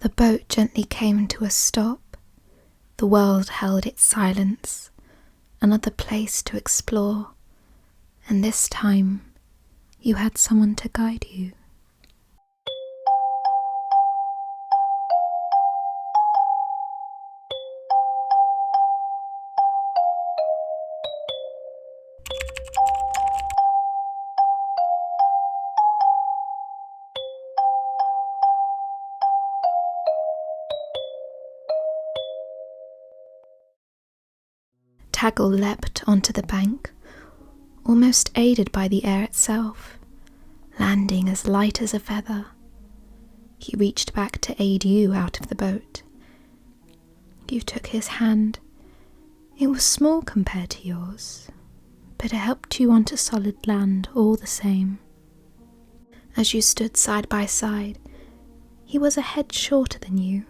The boat gently came to a stop. The world held its silence, another place to explore, and this time you had someone to guide you. Taggle leapt onto the bank, almost aided by the air itself, landing as light as a feather. He reached back to aid you out of the boat. You took his hand. It was small compared to yours, but it helped you onto solid land all the same. As you stood side by side, he was a head shorter than you,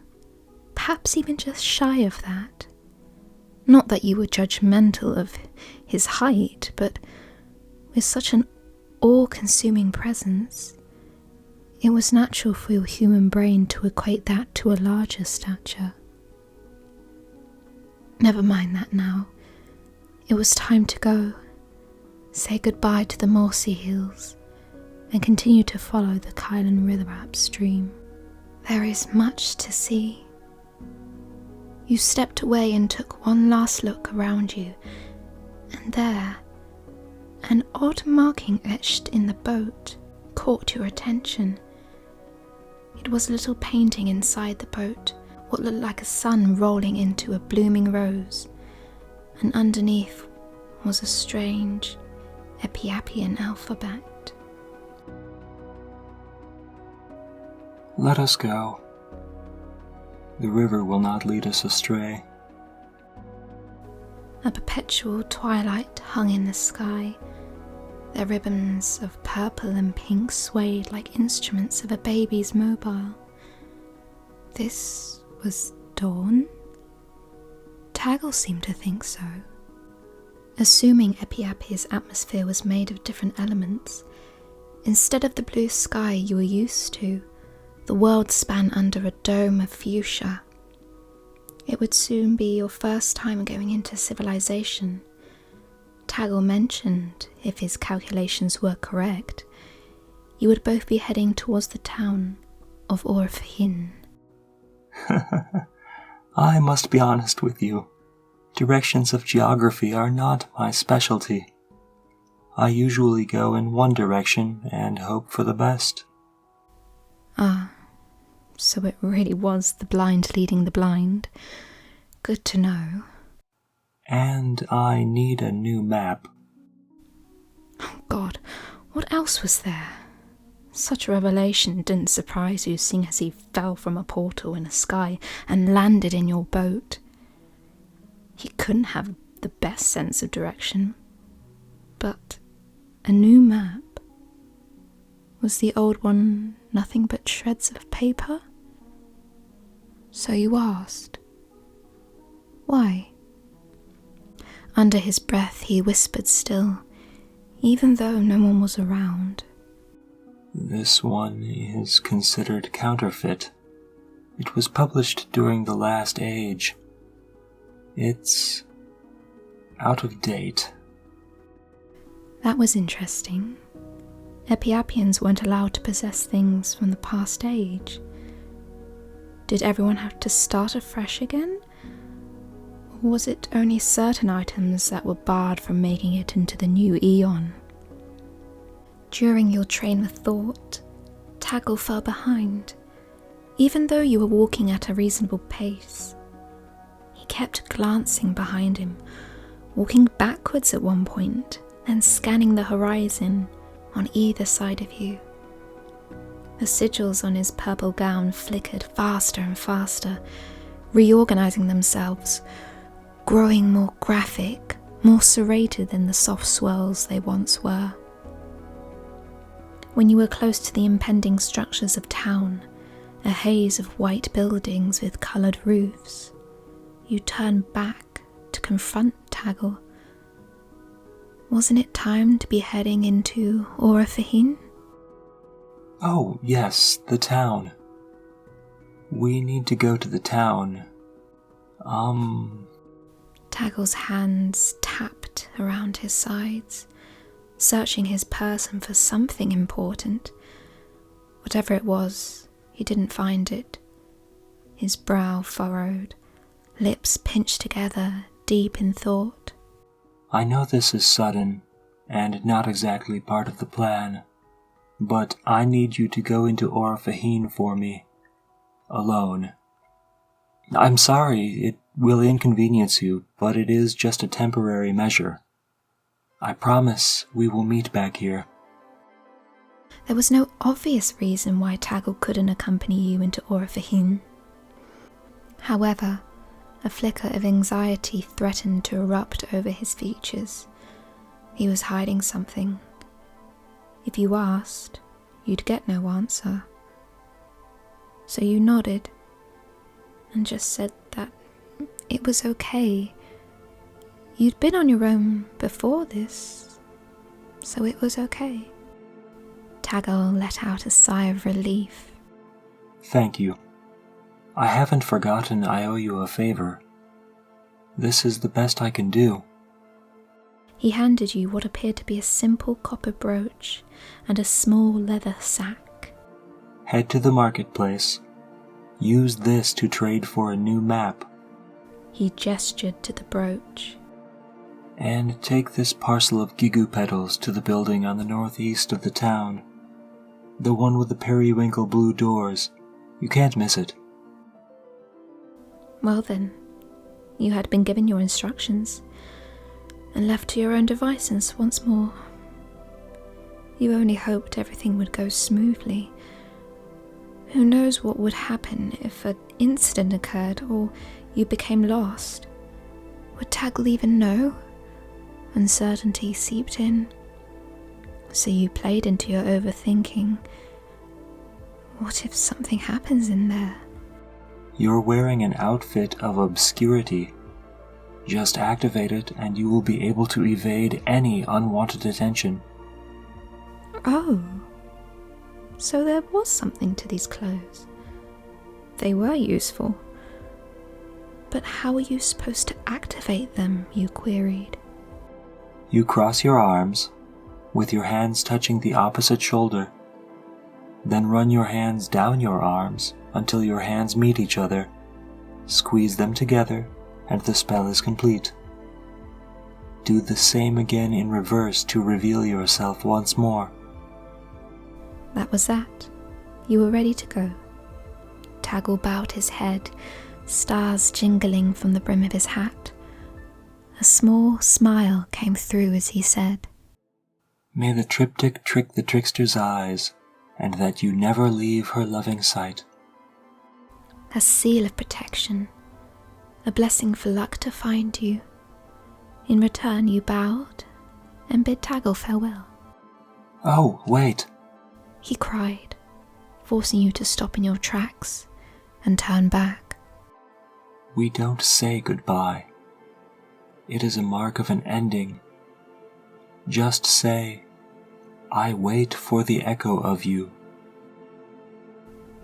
perhaps even just shy of that. Not that you were judgmental of his height, but with such an all-consuming presence, it was natural for your human brain to equate that to a larger stature. Never mind that now. It was time to go, say goodbye to the mossy hills, and continue to follow the Kylan River upstream. There is much to see. You stepped away and took one last look around you, and there, an odd marking etched in the boat caught your attention. It was a little painting inside the boat, what looked like a sun rolling into a blooming rose, and underneath was a strange Epiapian alphabet. Let us go. The river will not lead us astray. A perpetual twilight hung in the sky. Their ribbons of purple and pink swayed like instruments of a baby's mobile. This was dawn? Taggle seemed to think so. Assuming Epiapi's atmosphere was made of different elements, instead of the blue sky you were used to, the world span under a dome of fuchsia. It would soon be your first time going into civilization. Taggle mentioned, if his calculations were correct, you would both be heading towards the town of Oraphn. I must be honest with you. Directions of geography are not my specialty. I usually go in one direction and hope for the best. Ah, so it really was the blind leading the blind. Good to know. And I need a new map. Oh God, what else was there? Such a revelation didn't surprise you, seeing as he fell from a portal in the sky and landed in your boat. He couldn't have the best sense of direction. But a new map? Was the old one nothing but shreds of paper? So you asked. Why? Under his breath he whispered still, even though no one was around. This one is considered counterfeit. It was published during the last age. It's out of date. That was interesting. Epiapians weren't allowed to possess things from the past age. Did everyone have to start afresh again? Or was it only certain items that were barred from making it into the new eon? During your train of thought, Taggle fell behind. Even though you were walking at a reasonable pace, he kept glancing behind him, walking backwards at one point, and scanning the horizon on either side of you. The sigils on his purple gown flickered faster and faster, reorganizing themselves, growing more graphic, more serrated than the soft swirls they once were. When you were close to the impending structures of town, a haze of white buildings with coloured roofs, you turned back to confront Taggle. Wasn't it time to be heading into Oraphn? Oh, yes, the town. We need to go to the town. Taggle's hands tapped around his sides, searching his person for something important. Whatever it was, he didn't find it. His brow furrowed, lips pinched together, deep in thought. I know this is sudden, and not exactly part of the plan, but I need you to go into Oraphn for me. Alone. I'm sorry, it will inconvenience you, but it is just a temporary measure. I promise we will meet back here. There was no obvious reason why Taggle couldn't accompany you into Oraphn. However, a flicker of anxiety threatened to erupt over his features. He was hiding something. If you asked, you'd get no answer. So you nodded and just said that it was okay. You'd been on your own before this, so it was okay. Taggle let out a sigh of relief. Thank you. I haven't forgotten I owe you a favor. This is the best I can do. He handed you what appeared to be a simple copper brooch and a small leather sack. Head to the marketplace. Use this to trade for a new map. He gestured to the brooch. And take this parcel of gigu petals to the building on the northeast of the town. The one with the periwinkle blue doors. You can't miss it. Well then, you had been given your instructions, and left to your own devices once more. You only hoped everything would go smoothly. Who knows what would happen if an incident occurred or you became lost? Would Taggle even know? Uncertainty seeped in. So you played into your overthinking. What if something happens in there? You're wearing an outfit of obscurity. Just activate it and you will be able to evade any unwanted attention. Oh, so there was something to these clothes. They were useful. But how are you supposed to activate them, you queried. You cross your arms, with your hands touching the opposite shoulder. Then run your hands down your arms until your hands meet each other. Squeeze them together and the spell is complete. Do the same again in reverse to reveal yourself once more. That was that. You were ready to go. Taggle bowed his head, stars jingling from the brim of his hat. A small smile came through as he said, May the triptych trick the trickster's eyes, and that you never leave her loving sight. A seal of protection, a blessing for luck to find you. In return you bowed and bid Taggle farewell. Oh, wait! He cried, forcing you to stop in your tracks and turn back. We don't say goodbye. It is a mark of an ending. Just say, I wait for the echo of you.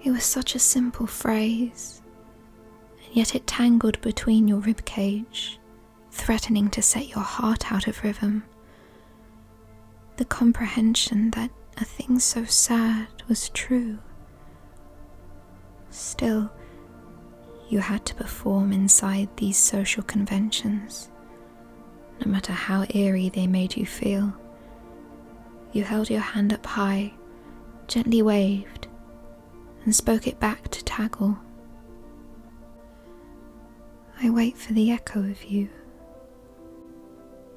It was such a simple phrase, and yet it tangled between your ribcage, threatening to set your heart out of rhythm. The comprehension that a thing so sad was true. Still, you had to perform inside these social conventions, no matter how eerie they made you feel. You held your hand up high, gently waved, and spoke it back to Taggle. I wait for the echo of you.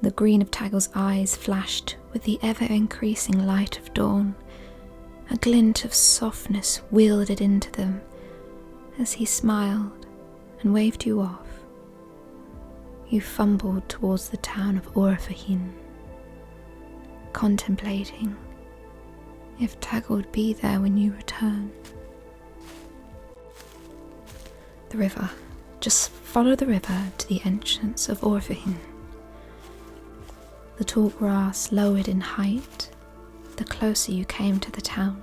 The green of Taggle's eyes flashed with the ever-increasing light of dawn. A glint of softness wielded into them as he smiled and waved you off. You fumbled towards the town of Oraphn, contemplating if Taggle would be there when you return. The river. Just follow the river to the entrance of Oraphn. The tall grass lowered in height the closer you came to the town.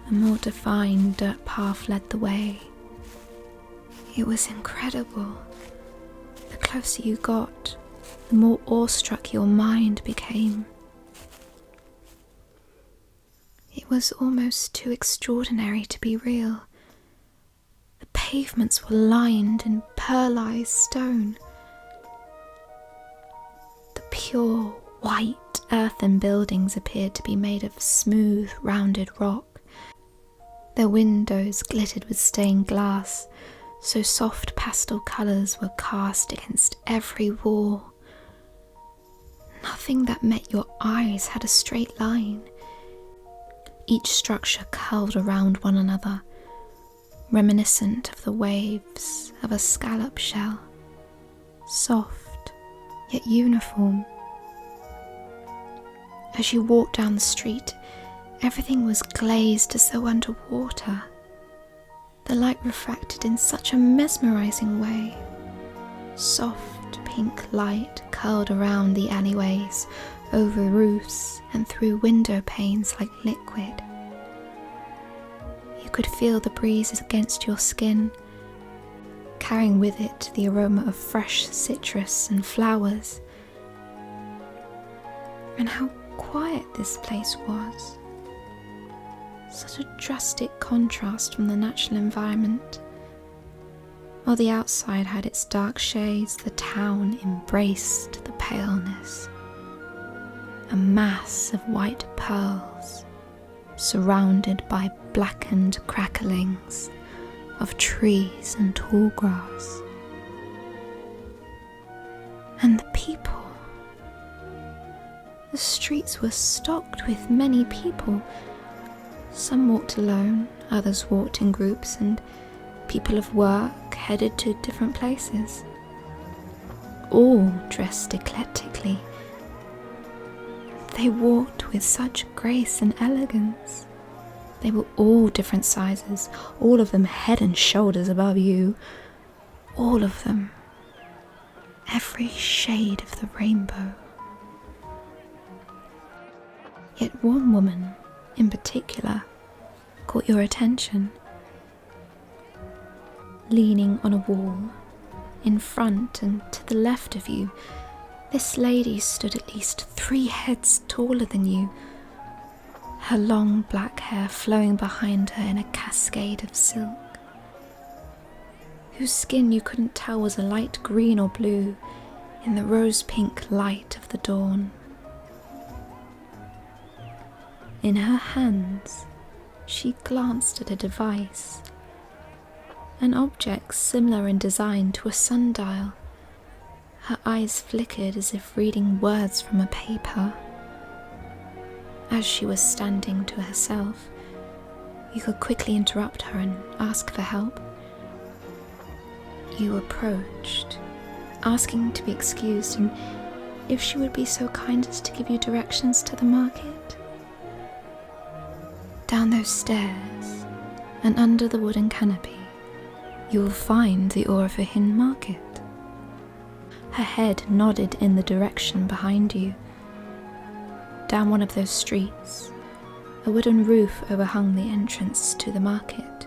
A more defined dirt path led the way. It was incredible. The closer you got, the more awestruck your mind became. It was almost too extraordinary to be real. The pavements were lined in pearlized stone. The pure, white, earthen buildings appeared to be made of smooth, rounded rock. Their windows glittered with stained glass, so soft pastel colours were cast against every wall. Nothing that met your eyes had a straight line. Each structure curled around one another, reminiscent of the waves of a scallop shell, soft yet uniform. As you walked down the street, everything was glazed as though underwater. The light refracted in such a mesmerizing way. Soft pink light curled around the alleyways, over roofs and through window panes like liquid. You could feel the breezes against your skin, carrying with it the aroma of fresh citrus and flowers. And how quiet this place was. Such a drastic contrast from the natural environment. While the outside had its dark shades, the town embraced the paleness. A mass of white pearls, surrounded by blackened cracklings of trees and tall grass. And the people. The streets were stocked with many people. Some walked alone, others walked in groups, and people of work headed to different places. All dressed eclectically. They walked with such grace and elegance. They were all different sizes, all of them head and shoulders above you. All of them. Every shade of the rainbow. Yet one woman, in particular, caught your attention. Leaning on a wall, in front and to the left of you, this lady stood at least 3 heads taller than you, her long black hair flowing behind her in a cascade of silk, whose skin you couldn't tell was a light green or blue in the rose-pink light of the dawn. In her hands, she glanced at a device, an object similar in design to a sundial. Her eyes flickered as if reading words from a paper. As she was standing to herself, you could quickly interrupt her and ask for help. You approached, asking to be excused and if she would be so kind as to give you directions to the market. Down those stairs and under the wooden canopy, you will find the Oraphn market. Her head nodded in the direction behind you. Down one of those streets, a wooden roof overhung the entrance to the market.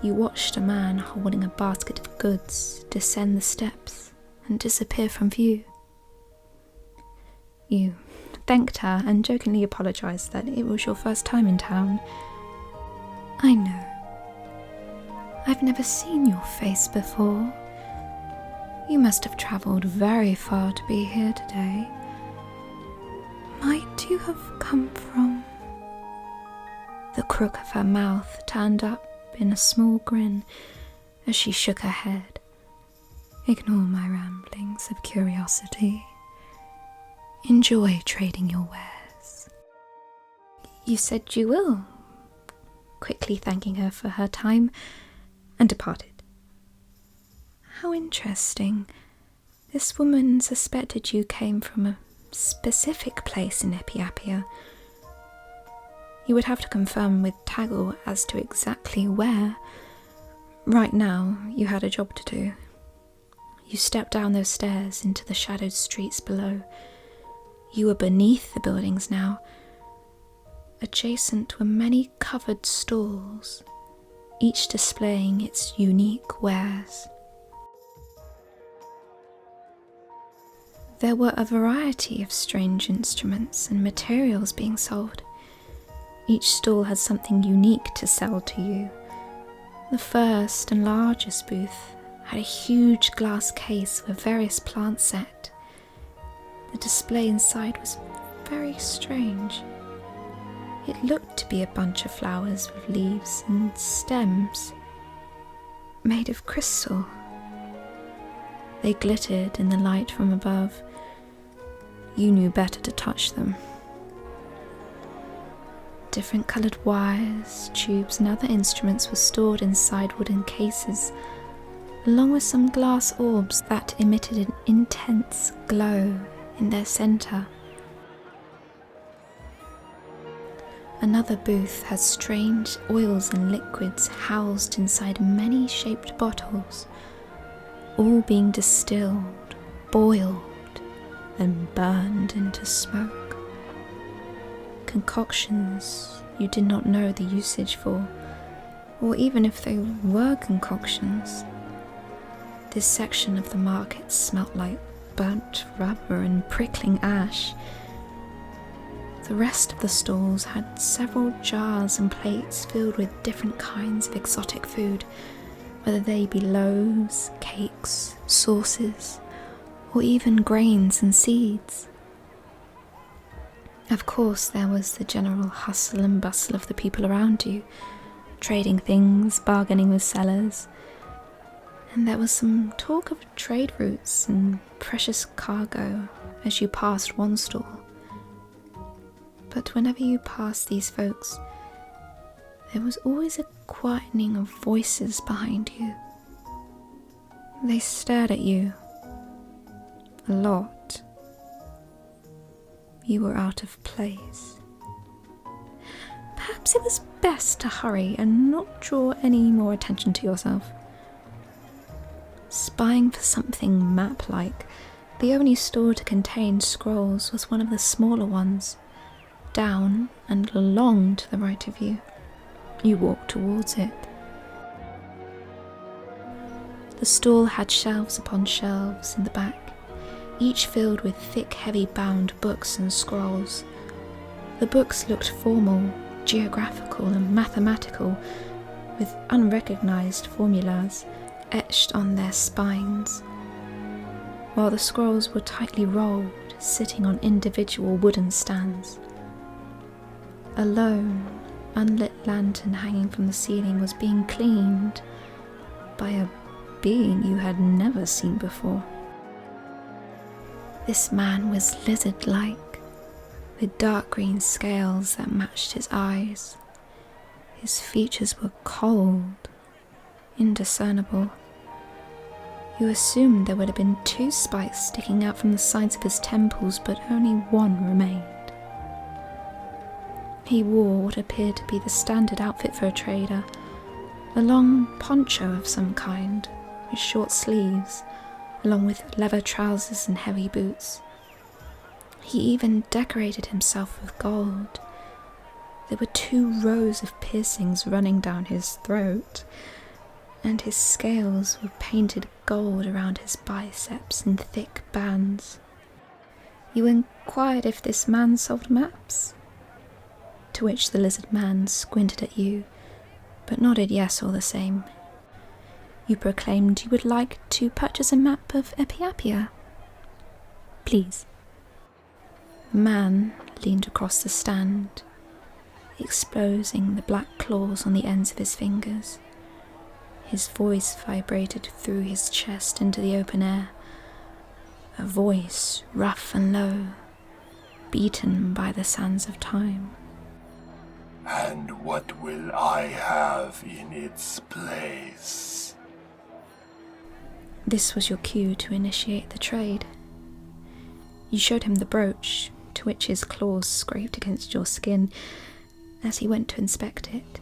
You watched a man holding a basket of goods descend the steps and disappear from view. You thanked her and jokingly apologised that it was your first time in town. I know. I've never seen your face before. You must have travelled very far to be here today. Might you have come from? The crook of her mouth turned up in a small grin as she shook her head. Ignore my ramblings of curiosity. Enjoy trading your wares. You said you will, quickly thanking her for her time, and departed. How interesting. This woman suspected you came from a specific place in Epiapia. You would have to confirm with Taggle as to exactly where. Right now, you had a job to do. You stepped down those stairs into the shadowed streets below. You were beneath the buildings now. Adjacent were many covered stalls, each displaying its unique wares. There were a variety of strange instruments and materials being sold. Each stall had something unique to sell to you. The first and largest booth had a huge glass case with various plants set. The display inside was very strange. It looked to be a bunch of flowers with leaves and stems made of crystal. They glittered in the light from above. You knew better to touch them. Different coloured wires, tubes and other instruments were stored inside wooden cases, along with some glass orbs that emitted an intense glow in their centre. Another booth had strange oils and liquids housed inside many shaped bottles, all being distilled, boiled, and burned into smoke. Concoctions you did not know the usage for, or even if they were concoctions. This section of the market smelt like burnt rubber and prickling ash. The rest of the stalls had several jars and plates filled with different kinds of exotic food, whether they be loaves, cakes, sauces, or even grains and seeds. Of course, there was the general hustle and bustle of the people around you, trading things, bargaining with sellers, and there was some talk of trade routes and precious cargo as you passed one stall. But whenever you passed these folks, there was always a quietening of voices behind you. They stared at you a lot. You were out of place. Perhaps it was best to hurry and not draw any more attention to yourself. Spying for something map-like, the only store to contain scrolls was one of the smaller ones, down and along to the right of you. You walked towards it. The stall had shelves upon shelves in the back, each filled with thick, heavy-bound books and scrolls. The books looked formal, geographical and mathematical, with unrecognised formulas etched on their spines, while the scrolls were tightly rolled, sitting on individual wooden stands. A lone, unlit lantern hanging from the ceiling was being cleaned by a being you had never seen before. This man was lizard-like, with dark green scales that matched his eyes. His features were cold, indiscernible. You assumed there would have been 2 spikes sticking out from the sides of his temples, but only one remained. He wore what appeared to be the standard outfit for a trader, a long poncho of some kind, with short sleeves, along with leather trousers and heavy boots. He even decorated himself with gold. There were 2 rows of piercings running down his throat, and his scales were painted gold around his biceps in thick bands. You inquired if this man sold maps, to which the lizard man squinted at you, but nodded yes all the same. You proclaimed you would like to purchase a map of Epiapia. Please. The man leaned across the stand, exposing the black claws on the ends of his fingers. His voice vibrated through his chest into the open air, a voice rough and low, beaten by the sands of time. And what will I have in its place? This was your cue to initiate the trade. You showed him the brooch, to which his claws scraped against your skin as he went to inspect it.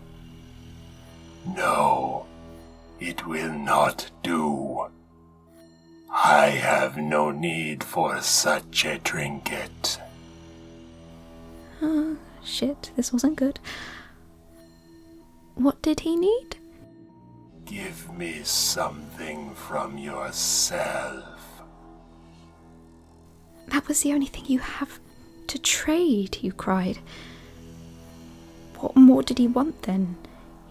No, it will not do. I have no need for such a trinket. shit, this wasn't good. What did he need? Give me something from yourself. That was the only thing you have to trade, you cried. What more did he want then?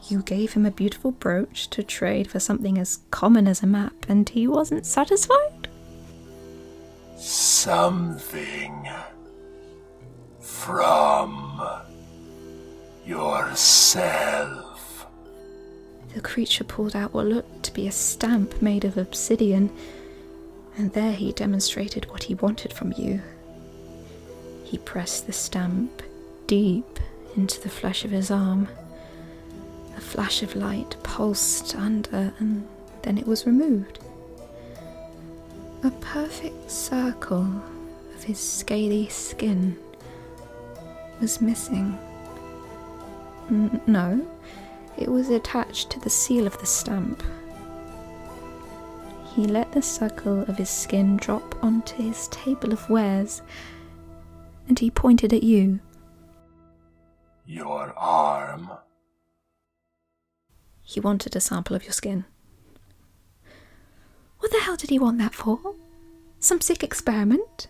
You gave him a beautiful brooch to trade for something as common as a map, and he wasn't satisfied? Something from yourself. The creature pulled out what looked to be a stamp made of obsidian, and there he demonstrated what he wanted from you. He pressed the stamp deep into the flesh of his arm. A flash of light pulsed under, and then it was removed. A perfect circle of his scaly skin was missing. No, it was attached to the seal of the stamp. He let the circle of his skin drop onto his table of wares, and he pointed at you. Your arm. He wanted a sample of your skin. What the hell did he want that for? Some sick experiment?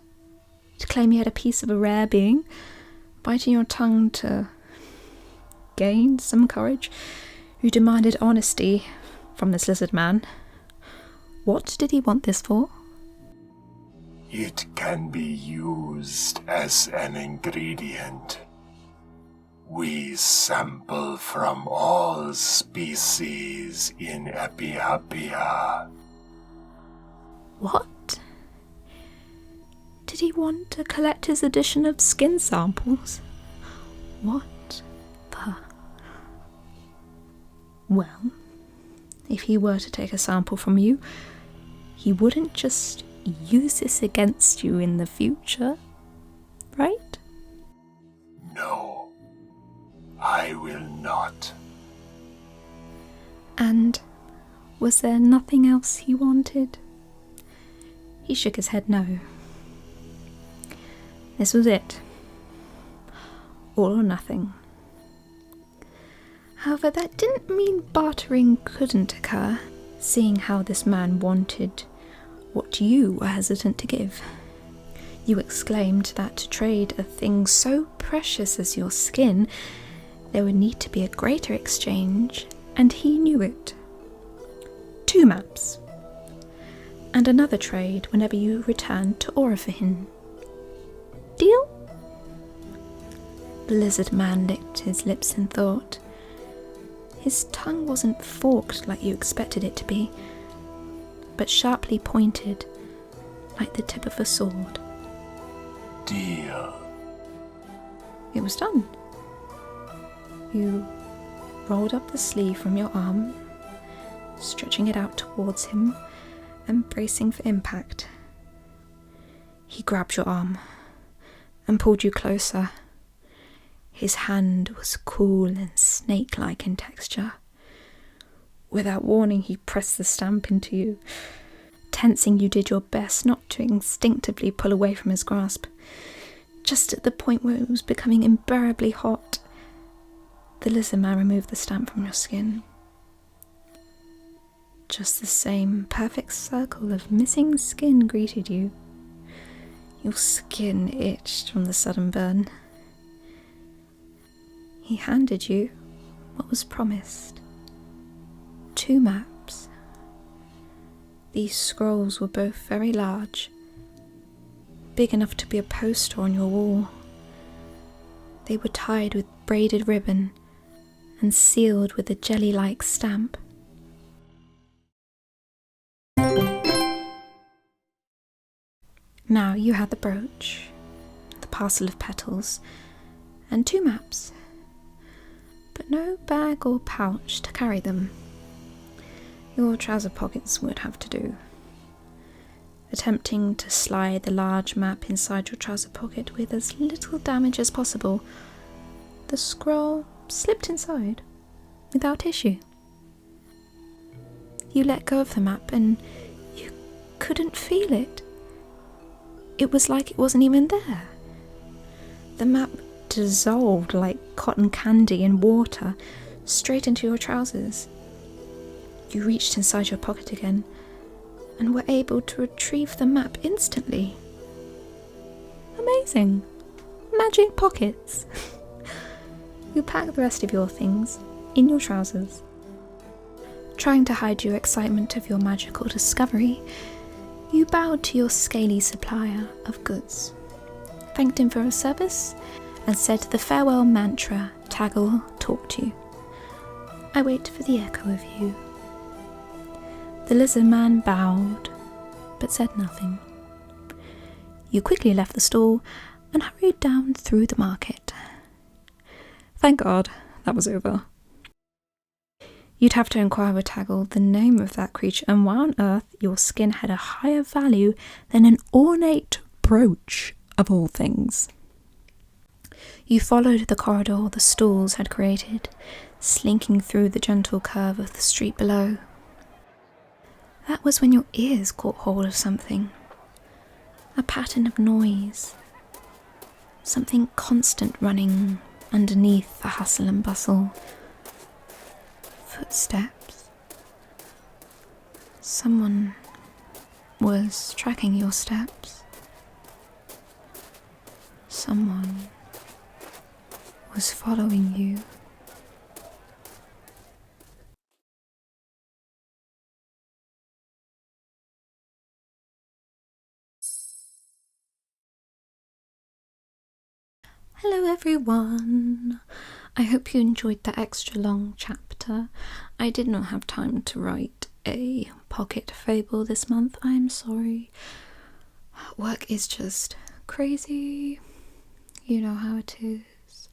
To claim he had a piece of a rare being? Biting your tongue to gain some courage? You demanded honesty from this lizard man. What did he want this for? It can be used as an ingredient. We sample from all species in Epiapia. What? Did he want a collector's edition of skin samples? What the... Well, if he were to take a sample from you, he wouldn't just use this against you in the future, right? No, I will not. And was there nothing else he wanted? He shook his head no. This was it. All or nothing. However, that didn't mean bartering couldn't occur, seeing how this man wanted what you were hesitant to give. You exclaimed that to trade a thing so precious as your skin, there would need to be a greater exchange, and he knew it. 2 maps. And another trade whenever you returned to Oraphn. Deal? The lizard man licked his lips in thought. His tongue wasn't forked like you expected it to be, but sharply pointed like the tip of a sword. Deal. It was done. You rolled up the sleeve from your arm, stretching it out towards him and bracing for impact. He grabbed your arm and pulled you closer. His hand was cool and snake-like in texture. Without warning, he pressed the stamp into you. Tensing, you did your best not to instinctively pull away from his grasp. Just at the point where it was becoming unbearably hot, the lizard man removed the stamp from your skin. Just the same perfect circle of missing skin greeted you. Your skin itched from the sudden burn. He handed you what was promised. 2 maps. These scrolls were both very large, big enough to be a poster on your wall. They were tied with braided ribbon and sealed with a jelly-like stamp. Now you had the brooch, the parcel of petals, and 2 maps, but no bag or pouch to carry them. Your trouser pockets would have to do. Attempting to slide the large map inside your trouser pocket with as little damage as possible, the scroll slipped inside without issue. You let go of the map and you couldn't feel it. It was like it wasn't even there. The map dissolved like cotton candy in water straight into your trousers. You reached inside your pocket again and were able to retrieve the map instantly. Amazing! Magic pockets! You pack the rest of your things in your trousers. Trying to hide your excitement of your magical discovery, you bowed to your scaly supplier of goods, thanked him for his service, and said the farewell mantra Taggle taught you. I wait for the echo of you. The lizard man bowed, but said nothing. You quickly left the stall and hurried down through the market. Thank God that was over. You'd have to inquire with Taggle the name of that creature and why on earth your skin had a higher value than an ornate brooch, of all things. You followed the corridor the stalls had created, slinking through the gentle curve of the street below. That was when your ears caught hold of something. A pattern of noise. Something constant running underneath the hustle and bustle. Footsteps. Someone was tracking your steps. Someone was following you. Hello everyone! I hope you enjoyed that extra long chapter. I did not have time to write a pocket fable this month, I'm sorry. Work is just crazy, you know how it is.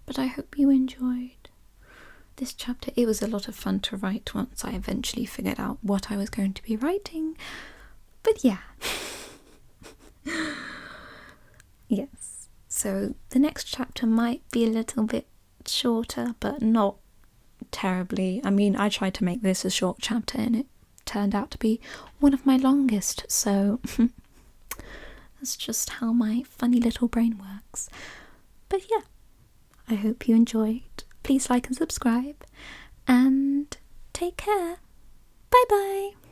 But I hope you enjoyed this chapter. It was a lot of fun to write once I eventually figured out what I was going to be writing. But yeah. Yes. So the next chapter might be a little bit shorter, but not terribly. I mean, I tried to make this a short chapter and it turned out to be one of my longest, so that's just how my funny little brain works. But yeah, I hope you enjoyed. Please like and subscribe, and take care. Bye bye.